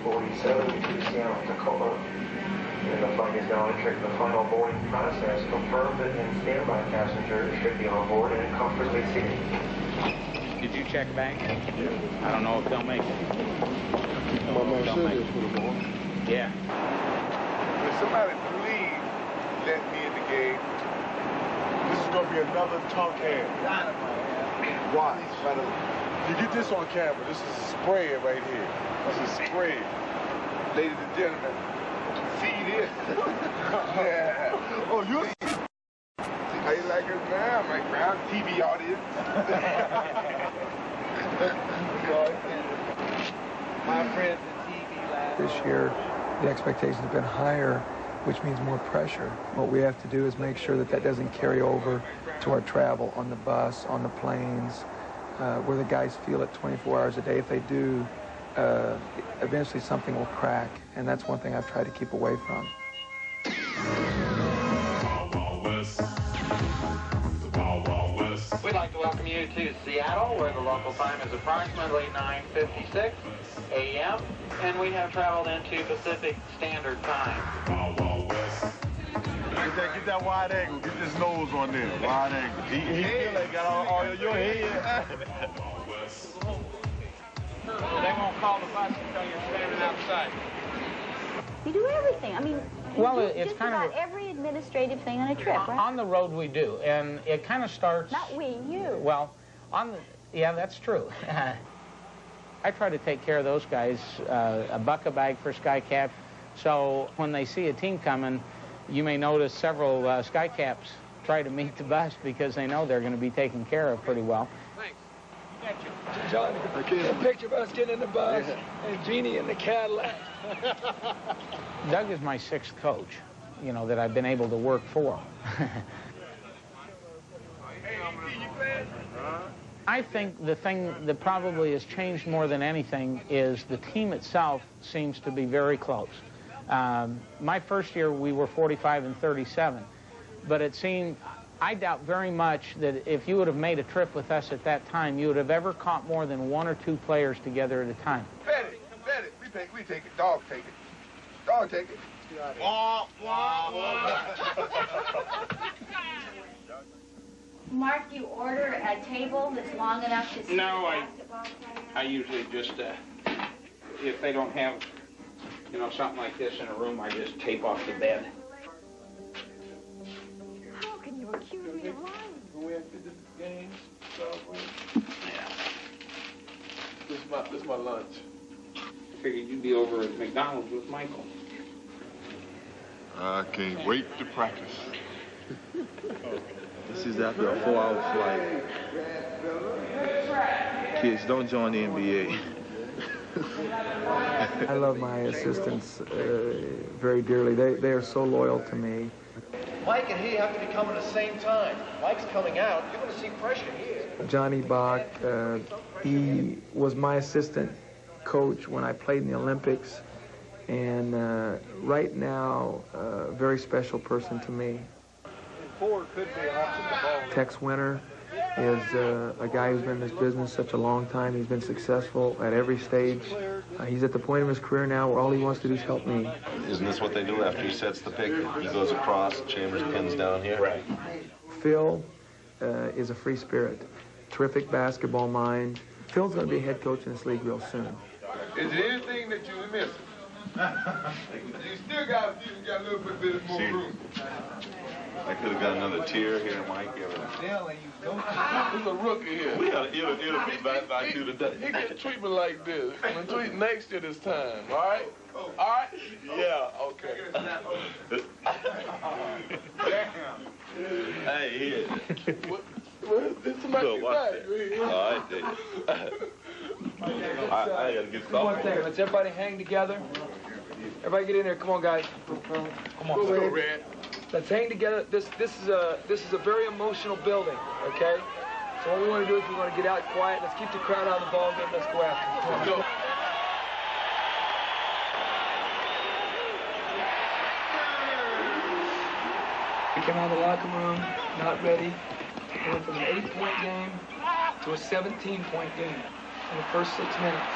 47 to Seattle, Tacoma. And the flight is now entering the final boarding process. Confirm that in standby passengers should be on board and comfortably seated. Did you check back? Yeah. I don't know if they'll make it. My man said this for the ball. Yeah. Will somebody please let me in the game? This is going to be another talk head. Watch. You get this on camera. This is a spread right here. This is a spread. Ladies and gentlemen, see this. Yeah. Oh, you see? How you like us now? My ground TV audience. My friends at TV Land. This year, the expectations have been higher, which means more pressure. What we have to do is make sure that that doesn't carry over to our travel on the bus, on the planes, where the guys feel it 24 hours a day. If they do, eventually something will crack, and that's one thing I've tried to keep away from. We'd like to welcome you to Seattle, where the local time is approximately 9:56 a.m., and we have traveled into Pacific Standard Time. Get that wide angle. Get this nose on there. Wide angle. He feel like got all your head. They're going to call the bus until you're standing outside. You do everything. I mean, well, you do it's just kind about of every administrative thing on a trip, right? On the road we do, and it kind of starts... Not we, you. Well, yeah, that's true. I try to take care of those guys, a bucket bag for Skycap, so when they see a team coming, you may notice several Skycaps try to meet the bus because they know they're going to be taken care of pretty well. Thanks. John, a picture of us getting in the bus and Jeannie in the Cadillac. Doug is my sixth coach, you know, that I've been able to work for. I think the thing that probably has changed more than anything is the team itself seems to be very close. My first year we were 45 and 37, but it seemed, I doubt very much that if you would have made a trip with us at that time, you would have ever caught more than one or two players together at a time. Bet it. We take it. Dog take it. Dog take it. Wah, wah, wah. Mark, you order a table that's long enough to sit No, I usually just, if they don't have, you know, something like this in a room, I just tape off the bed. How can you accuse me of lying? We have to do the games. Yeah. This is my lunch. Figured you'd be over at McDonald's with Michael. I can't wait to practice. This is after a 4-hour flight. Kids, don't join the NBA. I love my assistants very dearly. They are so loyal to me. Mike and he have to be coming at the same time. Mike's coming out. You're going to see pressure here. Johnny Bach, he was my assistant coach when I played in the Olympics, and right now, a very special person to me. Four could be an option. Tex Winter is a guy who's been in this business such a long time. He's been successful at every stage. He's at the point of his career now where all he wants to do is help me. Isn't this what they do after he sets the pick? He goes across, Chambers pins down here. Right. Phil is a free spirit, terrific basketball mind. Phil's going to be a head coach in this league real soon. Is there anything that you're missing? You still got a little bit more room. I could have got another tier here, Mike. He's a rookie here. It'll be back to the day. He get treatment like this. I'm gonna treat next year this time. All right? All right? Yeah. Okay. Damn. Hey, here. It's somebody back. All right, then. I gotta get started. One thing, let's everybody hang together. Everybody get in there. Come on, guys. Come on. Let's go, Red. Let's hang together. This is a very emotional building, okay? So what we want to do is we want to get out quiet. Let's keep the crowd out of the ball game. Let's go after it. Let's go. We came out of the locker room, not ready. We went from an 8-point game to a 17-point game in the first 6 minutes.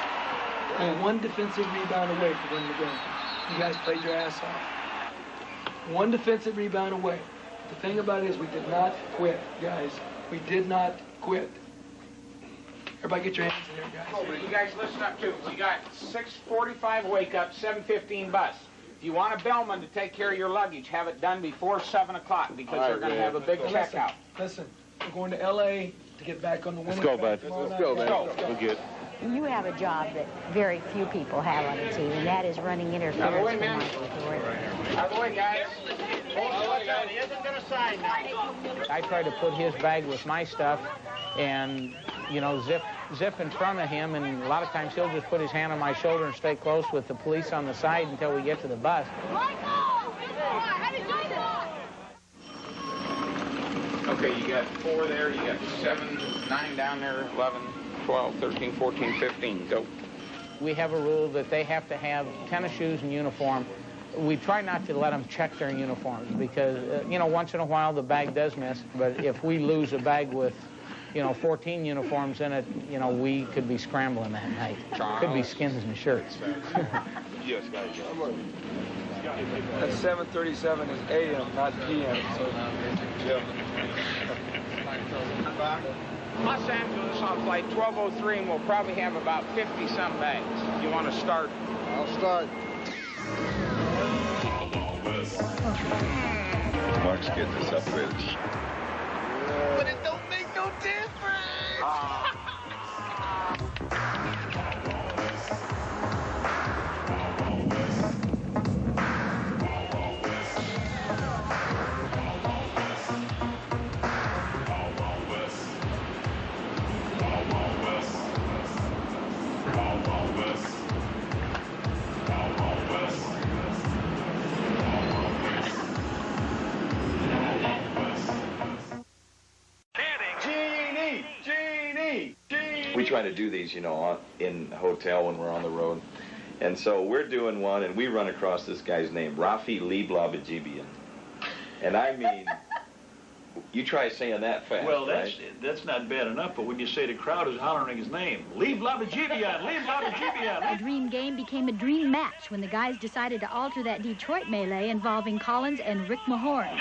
Only one defensive rebound away from winning the game. You guys played your ass off. One defensive rebound away. The thing about it is we did not quit, guys. We did not quit. Everybody get your hands in there, guys. You guys listen up, too. We got 6:45 wake-up, 7:15 bus. If you want a bellman to take care of your luggage, have it done before 7 o'clock because they're going to have a big checkout. Listen, we're going to L.A. to get back on the winning Let's go, bud. track. Let's go, man. We're good. You have a job that very few people have on a team, and that is running interference. Out of the way, man. Out of the way, guys. He isn't going to sign now. I try to put his bag with my stuff and, you know, zip in front of him, and a lot of times he'll just put his hand on my shoulder and stay close with the police on the side until we get to the bus. Okay, you got 4 there, you got 7, 9 down there, 11, 12, 13, 14, 15, go. We have a rule that they have to have tennis shoes and uniform. We try not to let them check their uniforms because, you know, once in a while the bag does miss, but if we lose a bag with, you know, 14 uniforms in it, you know, we could be scrambling that night. Could be skins and shirts. Yes, guys. That 7:37 is a.m., not p.m. So. Los Angeles on flight 1203, and we'll probably have about 50-some bags. You want to start? I'll start. Mark's getting this upgraded. But it don't make no difference. We try to do these, you know, in a hotel when we're on the road. And so we're doing one, and we run across this guy's name, Rafi Leiblabajibian. And I mean, you try saying that fast, well, right? that's not bad enough, but when you say the crowd is hollering his name, Leiblabajibian, Leiblabajibian. A dream game became a dream match when the guys decided to alter that Detroit melee involving Collins and Rick Mahorn.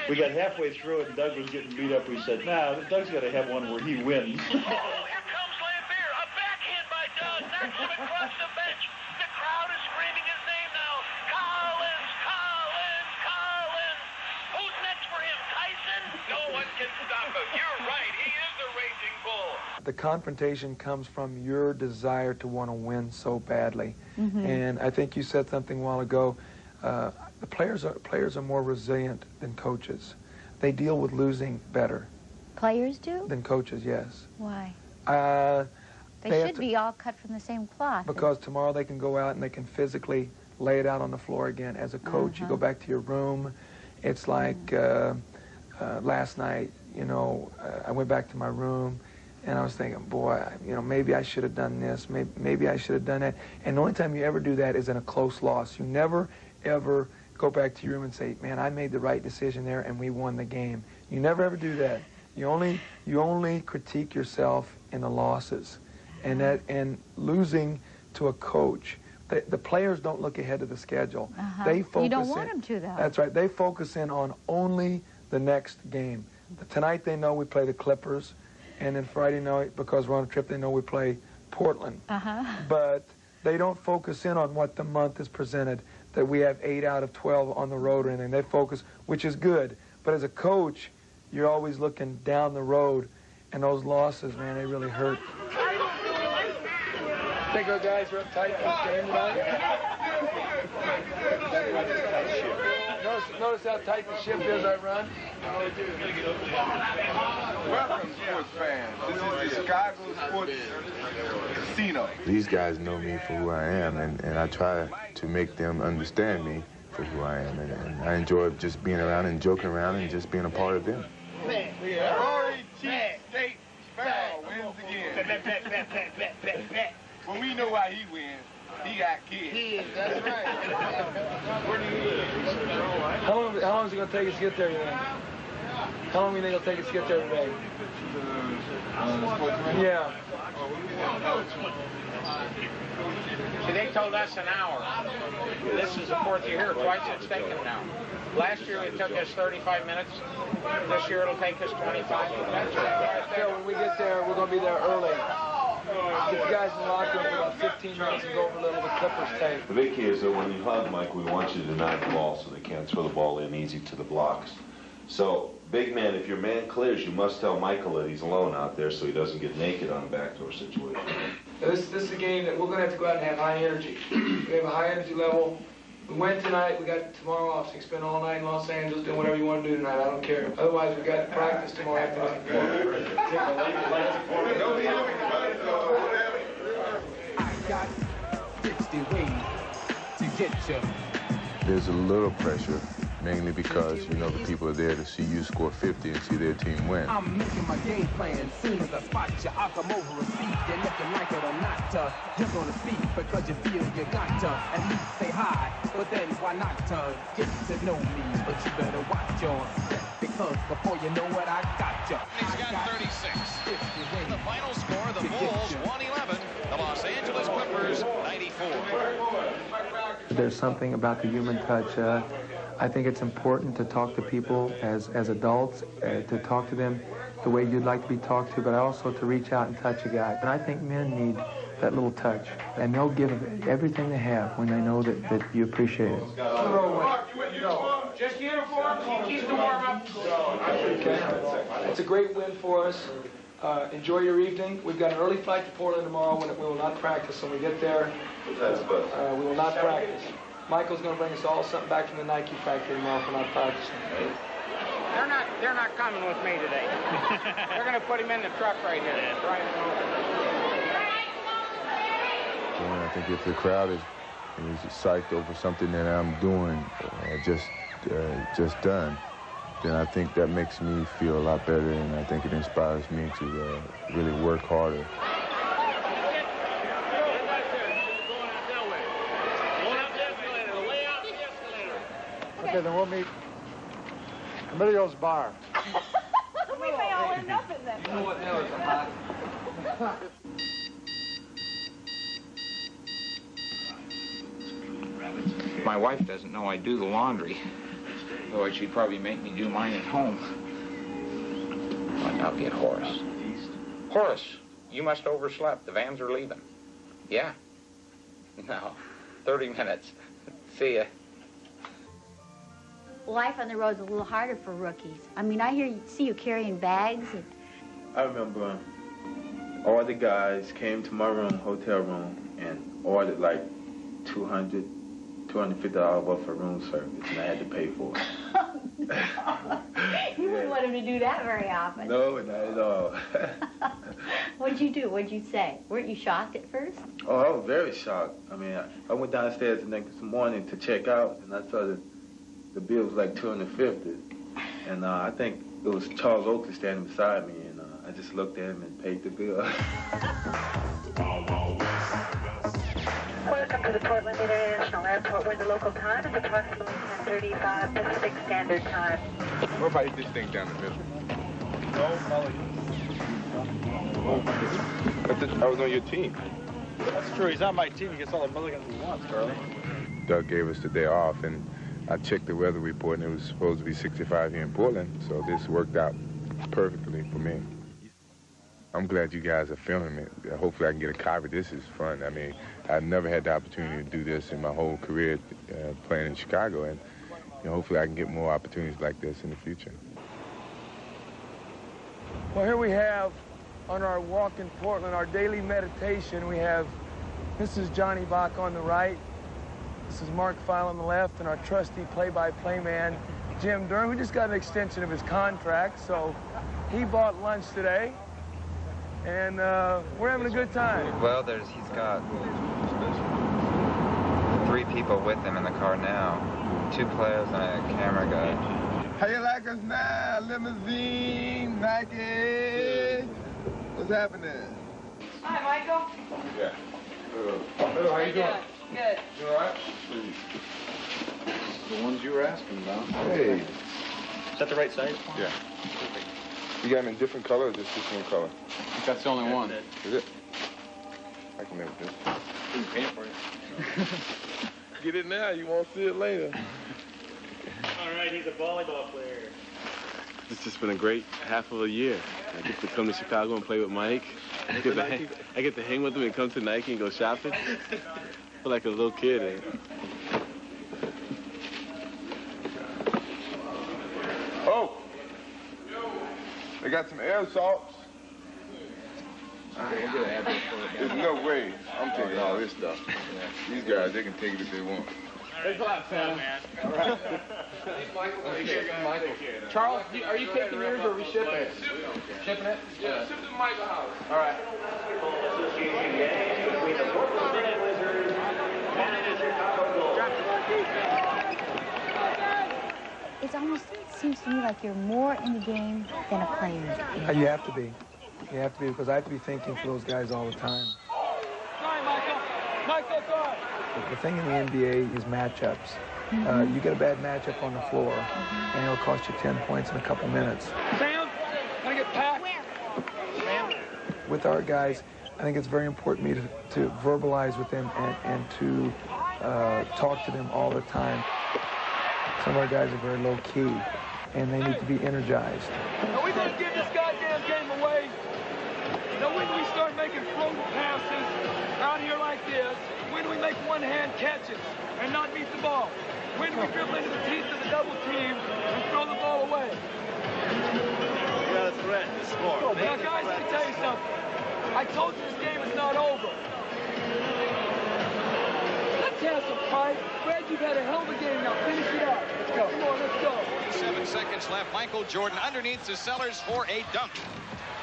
We got halfway through it, and Doug was getting beat up. We said, nah, Doug's got to have one where he wins. Oh, here comes Lambert. A backhand by Doug. Knocks him across the bench. The crowd is screaming his name now. Collins, Collins, Collins. Who's next for him? Tyson? No one can stop him. You're right. He is the raging bull. The confrontation comes from your desire to want to win so badly. And I think you said something a while ago. The players are more resilient than coaches. They deal with losing better. Players do? Than coaches, yes. Why? They should be all cut from the same cloth. Because tomorrow they can go out and they can physically lay it out on the floor again. As a coach, you go back to your room. It's like last night, you know, I went back to my room and I was thinking, boy, you know, maybe I should have done this. Maybe I should have done that. And the only time you ever do that is in a close loss. You never, ever go back to your room and say, man, I made the right decision there and we won the game. You never ever do that. You only critique yourself in the losses. And losing to a coach, the players don't look ahead to the schedule. They focus you don't want them to, though. That's right. They focus in on only the next game. Tonight they know we play the Clippers, and then Friday night, because we're on a trip, they know we play Portland. But they don't focus in on what the month is presented, that we have 8 out of 12 on the road or anything. They focus, which is good. But as a coach, you're always looking down the road, and those losses, man, they really hurt. I think our guys are uptight for this game tonight. Notice how tight the ship is I run. Welcome, sports fans. This is the Chicago Sports Casino. These guys know me for who I am, and I try to make them understand me for who I am. And I enjoy just being around and joking around and just being a part of them. Rory T. State Sparrow wins again. Well, we know why he wins. He got kids. That's right. Where do you live? How long is it going to take us to get there today? How long do you think it'll take us to get there today? Yeah. See, they told us an hour. This is the fourth year here, twice it's taken now. Last year it took us 35 minutes. This year it'll take us 25 minutes. So when we get there, we're going to be there early. Get you guys in the locker room for about 15 minutes and go over a little of the Clippers tape. The big key is that when you hug Mike, we want you to deny the ball so they can't throw the ball in easy to the blocks. So, big man, if your man clears, you must tell Michael that he's alone out there so he doesn't get naked on a backdoor situation. This is a game that we're going to have to go out and have high energy. We have a high energy level. We win tonight, we got tomorrow off, so you can spend all night in Los Angeles doing whatever you want to do tonight. I don't care. Otherwise, we got practice tomorrow afternoon. I got 60 ways to get you. There's a little pressure, mainly because, you know, the people are there to see you score 50 and see their team win. I'm making my game plan. Soon as I spot you, I'll come over and speak. And if you like it or not, you're gonna speak because you feel you got to at least say hi. But then why not get to know me? But you better watch your step because before you know what I got you. He's got 36. The final score, the Bulls 111, the Los Angeles Clippers 94. There's something about the human touch. I think it's important to talk to people as adults, to talk to them the way you'd like to be talked to, but also to reach out and touch a guy. And I think men need that little touch, and they'll give everything they have when they know that you appreciate it. Just uniforms, keep the warm-up. It's a great win for us. Enjoy your evening. We've got an early flight to Portland tomorrow when we will not practice. When we get there, we will not practice. Michael's going to bring us all something back from the Nike factory tomorrow for not practicing. They're not coming with me today. They're going to put him in the truck right here. Right. And I think if the crowd is psyched over something that I'm doing, just done, then I think that makes me feel a lot better, and I think it inspires me to really work harder. Okay, then we'll meet Emilio's bar. We may all end up in that. You know what hell is a hot? My wife doesn't know I do the laundry, though she'd probably make me do mine at home. But I'll get Horace. Horace, you must have overslept. The vans are leaving. Yeah? No. 30 minutes. See ya. Life on the road's a little harder for rookies. I mean, see you carrying bags. I remember all the guys came to my room, hotel room, and ordered like $250 worth of room service, and I had to pay for it. You wouldn't want him to do that very often. No, not at all. What'd you do? What'd you say? Weren't you shocked at first? Oh, I was very shocked. I mean, I went downstairs the next morning to check out, and I saw that the bill was like $250, and I think it was Charles Oakley standing beside me, and I just looked at him and paid the bill. Welcome to the Portland International Airport, where the local time is approximately 10:35 Pacific Standard Time. What if I hit this thing down the middle? I was on your team. That's true. He's on my team. He gets all the mulligans he wants, Charlie. Doug gave us the day off, and I checked the weather report, and it was supposed to be 65 here in Portland, so this worked out perfectly for me. I'm glad you guys are filming it. Hopefully I can get a copy. This is fun. I mean, I've never had the opportunity to do this in my whole career playing in Chicago, and hopefully I can get more opportunities like this in the future. Well, here we have, on our walk in Portland, our daily meditation, we have Mrs. Johnny Bach on the right, this is Mark Feil on the left, and our trusty play-by-play man, Jim Durham, who just got an extension of his contract, so he bought lunch today, and we're having a good time. Well, he's got 3 people with him in the car now, 2 players and a camera guy. How you like us now? Limousine, Nike. What's happening? Hi, Michael. Yeah. How you doing? Good. You all right? The ones you were asking about. Hey. Is that the right size? Yeah. You got them in different colors or just this one color? That's the only one. Is it? I can live with this. We can paint it for you. Get it now. You won't see it later. All right, he's a volleyball player. It's just been a great half of a year. I get to come to Chicago and play with Mike. I get to hang with him and come to Nike and go shopping. I feel like a little kid. Eh? Oh! They got some air salts. There's no way I'm taking all this stuff. These guys, they can take it if they want. Thanks a lot, Sam. All right. Michael. Charles, are you taking yours or are we shipping it? Shipping it? Yeah. Ship it to Michael's house. All right. It almost seems to me like you're more in the game than a player. You have to be. You have to be, because I have to be thinking for those guys all the time. Sorry, Michael. Michael, sorry. The thing in the NBA is matchups. You get a bad matchup on the floor, and it'll cost you 10 points in a couple minutes. Sam, can I get packed? Sam? With our guys, I think it's very important to me to verbalize with them and to talk to them all the time. Some of our guys are very low-key, and they need to be energized. Are we going to give this goddamn game away? Now, when do we start making floating passes out here like this? When do we make one-hand catches and not beat the ball? When do we dribble into the teeth of the double team and throw the ball away? You got a threat to score. Now, guys, let me tell you something. I told you this game is not over. Let's have some fight. Brad, you've had a hell of a game now. Finish it out. Let's go. Come on, let's go. 7 seconds left. Michael Jordan underneath to Sellers for a dunk.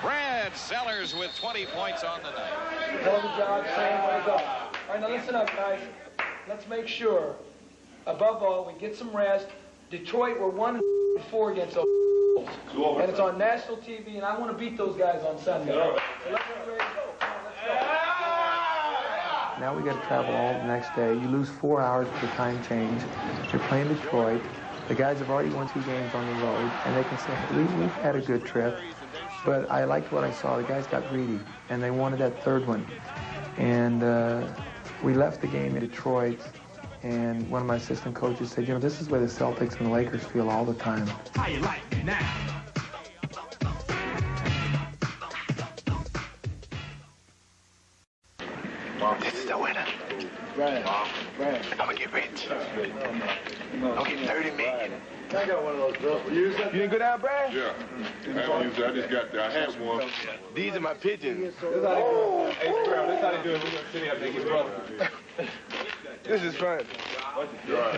Brad Sellers with 20 points on the night. Hell of a job, Sam. Way to go. All right, now listen up, guys. Let's make sure, above all, we get some rest. Detroit, we're 1-4 against those. And it's on national TV, and I want to beat those guys on Sunday. So let's get ready to go. Come on, let's go. Now we got to travel all the next day. You lose 4 hours with the time change. You're playing Detroit. The guys have already won 2 games on the road, and they can say, hey, we've had a good trip. But I liked what I saw. The guys got greedy, and they wanted that third one. And we left the game in Detroit, and one of my assistant coaches said, you know, this is where the Celtics and the Lakers feel all the time. How you like me now? This is the winner. Brian. I'm gonna get rich. I'm getting 30 million. I got one of those drills. You didn't go down, Brad? Yeah. I just got there. I had one. These are my pigeons. Oh! Hey, Squirrel, this how they do it. We're going to sit here and make his brother. This is fun.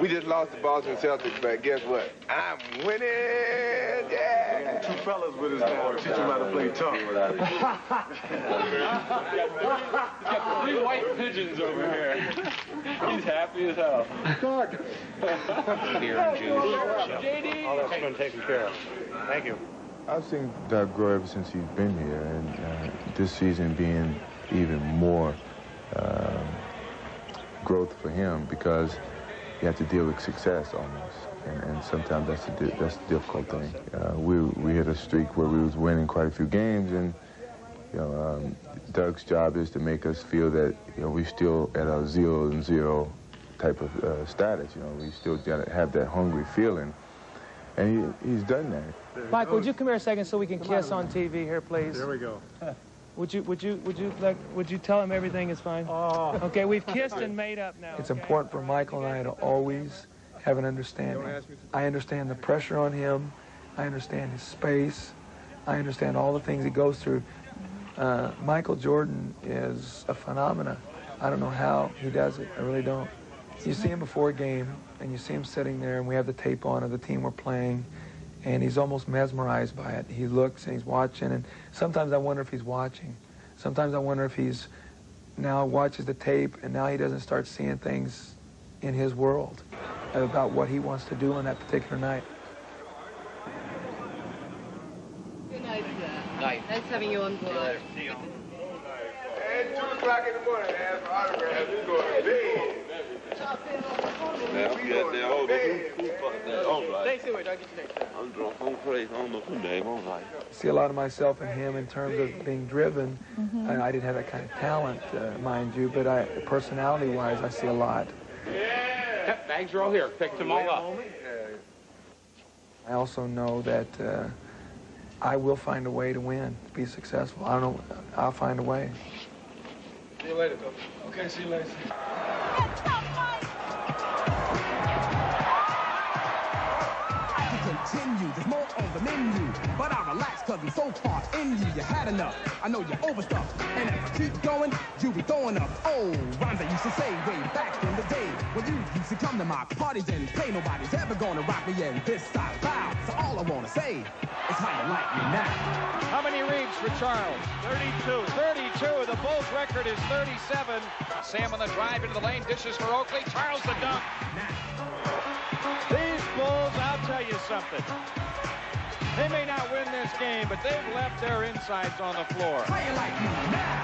We just lost the Boston Celtics, but guess what? I'm winning! Yeah! 2 fellas with us now. Teach them how to play tough. Got 3 white pigeons over here. He's happy as hell. Beer and juice. JD. All that's been taken care of. Thank you. I've seen Doug grow ever since he's been here, and this season being even more growth for him because you have to deal with success almost, and sometimes that's the difficult thing. We had a streak where we was winning quite a few games, and you know, Doug's job is to make us feel that we still at a 0-0 type of status. We still gotta have that hungry feeling, and he's done that. Mike, would you come here a second so we can kiss on TV here, please? There we go. Would you tell him everything is fine? Oh. Okay, we've kissed and made up now. It's important for Michael and I to always have an understanding. I understand the pressure on him. I understand his space. I understand all the things he goes through. Michael Jordan is a phenomenon. I don't know how he does it. I really don't. You see him before a game, and you see him sitting there, and we have the tape on of the team we're playing, and he's almost mesmerized by it. He looks and he's watching, and sometimes I wonder if he's watching. Sometimes I wonder if he's now watches the tape, and now he doesn't start seeing things in his world about what he wants to do on that particular night. Good night, sir. Night. Nice having you on board. At 2 o'clock in the morning, I asked for autographs. He's going to bed. Man, I'm getting there. Hold on. All right. Thanks anyway. I'll get you next time. I'm drunk. I'm crazy. I don't know who name. All right. See a lot of myself in him in terms of being driven. And I didn't have that kind of talent, mind you, but personality-wise, I see a lot. Yep, bags are all here. Pick them all up. I also know that I will find a way to win, to be successful. I don't know. I'll find a way. See you later, Coach. Okay, see you later. Continue, there's more on the menu, but I relax cause I'm so far in you had enough, I know you're overstuffed, and if I keep going, you'll be throwing up, rhymes I used to say way back in the day, when you used to come to my parties and play, nobody's ever gonna rock me in this side loud, so all I wanna say is how you like me now. How many reads for Charles? 32. 32, the Bulls record is 37. Sam on the drive into the lane, dishes for Oakley, Charles the dunk. These Bulls, I'll tell you something. They may not win this game, but they've left their insides on the floor. How you like me now?